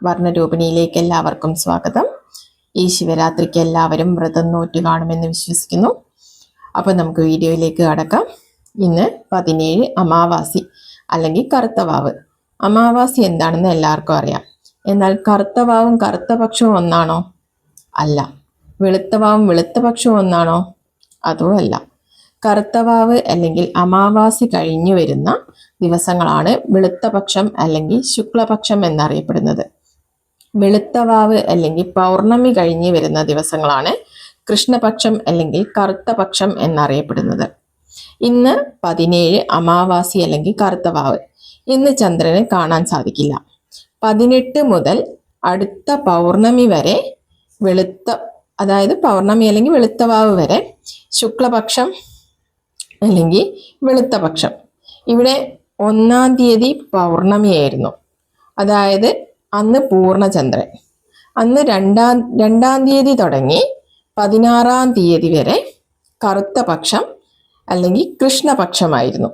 വർണ്ണരൂപിണിയിലേക്ക് എല്ലാവർക്കും സ്വാഗതം. ഈ ശിവരാത്രിക്ക് എല്ലാവരും വ്രതം നോറ്റ് കാണുമെന്ന് വിശ്വസിക്കുന്നു. അപ്പോൾ നമുക്ക് വീഡിയോയിലേക്ക് കടക്കാം. ഇന്ന് 17 അമാവാസി അല്ലെങ്കിൽ കറുത്തവാവ്. അമാവാസി എന്താണെന്ന് എല്ലാവർക്കും അറിയാം. എന്നാൽ കറുത്തവാവും കറുത്തപക്ഷവും ഒന്നാണോ? അല്ല. വെളുത്തവാവും വെളുത്തപക്ഷവും ഒന്നാണോ? അതും അല്ല. കറുത്തവാവ് അല്ലെങ്കിൽ അമാവാസി കഴിഞ്ഞു വരുന്ന ദിവസങ്ങളാണ് വെളുത്തപക്ഷം അല്ലെങ്കിൽ ശുക്ലപക്ഷം എന്നറിയപ്പെടുന്നത്. വെളുത്തവാവ് അല്ലെങ്കിൽ പൗർണമി കഴിഞ്ഞു വരുന്ന ദിവസങ്ങളാണ് കൃഷ്ണപക്ഷം അല്ലെങ്കിൽ കറുത്തപക്ഷം എന്നറിയപ്പെടുന്നത്. ഇന്ന് 17 അമാവാസി അല്ലെങ്കിൽ കറുത്തവാവ്. ഇന്ന് ചന്ദ്രനെ കാണാൻ സാധിക്കില്ല. 18 മുതൽ അടുത്ത പൗർണമി വരെ അതായത് പൗർണമി അല്ലെങ്കിൽ വെളുത്തവാവ് വരെ ശുക്ലപക്ഷം അല്ലെങ്കിൽ വെളുത്തപക്ഷം. ഇവിടെ 1-ാം തീയതി പൗർണമിയായിരുന്നു, അതായത് അന്ന് പൂർണ്ണചന്ദ്രൻ. അന്ന് രണ്ടാം തീയതി തുടങ്ങി 16-ാം തീയതി വരെ കറുത്തപക്ഷം അല്ലെങ്കിൽ കൃഷ്ണപക്ഷമായിരുന്നു.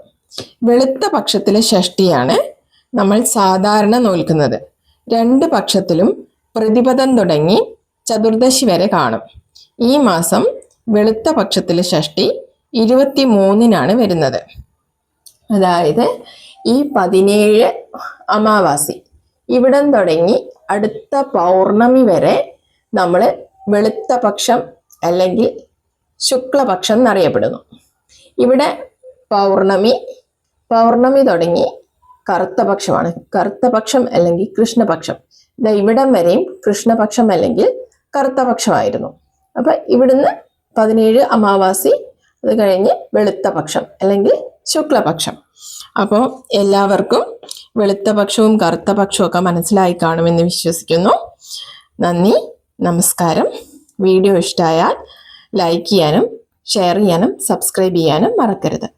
വെളുത്ത പക്ഷത്തിലെ ഷഷ്ടിയാണ് നമ്മൾ സാധാരണ നോൽക്കുന്നത്. 2 പക്ഷത്തിലും പ്രതിപദം തുടങ്ങി ചതുർദശി വരെ കാണും. ഈ മാസം വെളുത്ത പക്ഷത്തിലെ ഷഷ്ടി 23-നാണ് വരുന്നത്. അതായത് ഈ 17 അമാവാസി ഇവിടം തുടങ്ങി അടുത്ത പൗർണമി വരെ നമ്മൾ വെളുത്ത പക്ഷം അല്ലെങ്കിൽ ശുക്ലപക്ഷം എന്നറിയപ്പെടുന്നു. ഇവിടെ പൗർണമി തുടങ്ങി കറുത്തപക്ഷമാണ്. കറുത്തപക്ഷം അല്ലെങ്കിൽ കൃഷ്ണപക്ഷം. ഇവിടം വരെയും കൃഷ്ണപക്ഷം അല്ലെങ്കിൽ കറുത്തപക്ഷമായിരുന്നു. അപ്പൊ ഇവിടുന്ന് 17 അമാവാസി, അത് കഴിഞ്ഞ് വെളുത്ത പക്ഷം അല്ലെങ്കിൽ ശുക്ലപക്ഷം. അപ്പോൾ എല്ലാവർക്കും വെളുത്തപക്ഷവും കറുത്തപക്ഷവും ഒക്കെ മനസ്സിലായി കാണുമെന്ന് വിശ്വസിക്കുന്നു. നന്ദി, നമസ്കാരം. വീഡിയോ ഇഷ്ടമായാൽ ലൈക്ക് ചെയ്യാനും ഷെയർ ചെയ്യാനും സബ്സ്ക്രൈബ് ചെയ്യാനും മറക്കരുത്.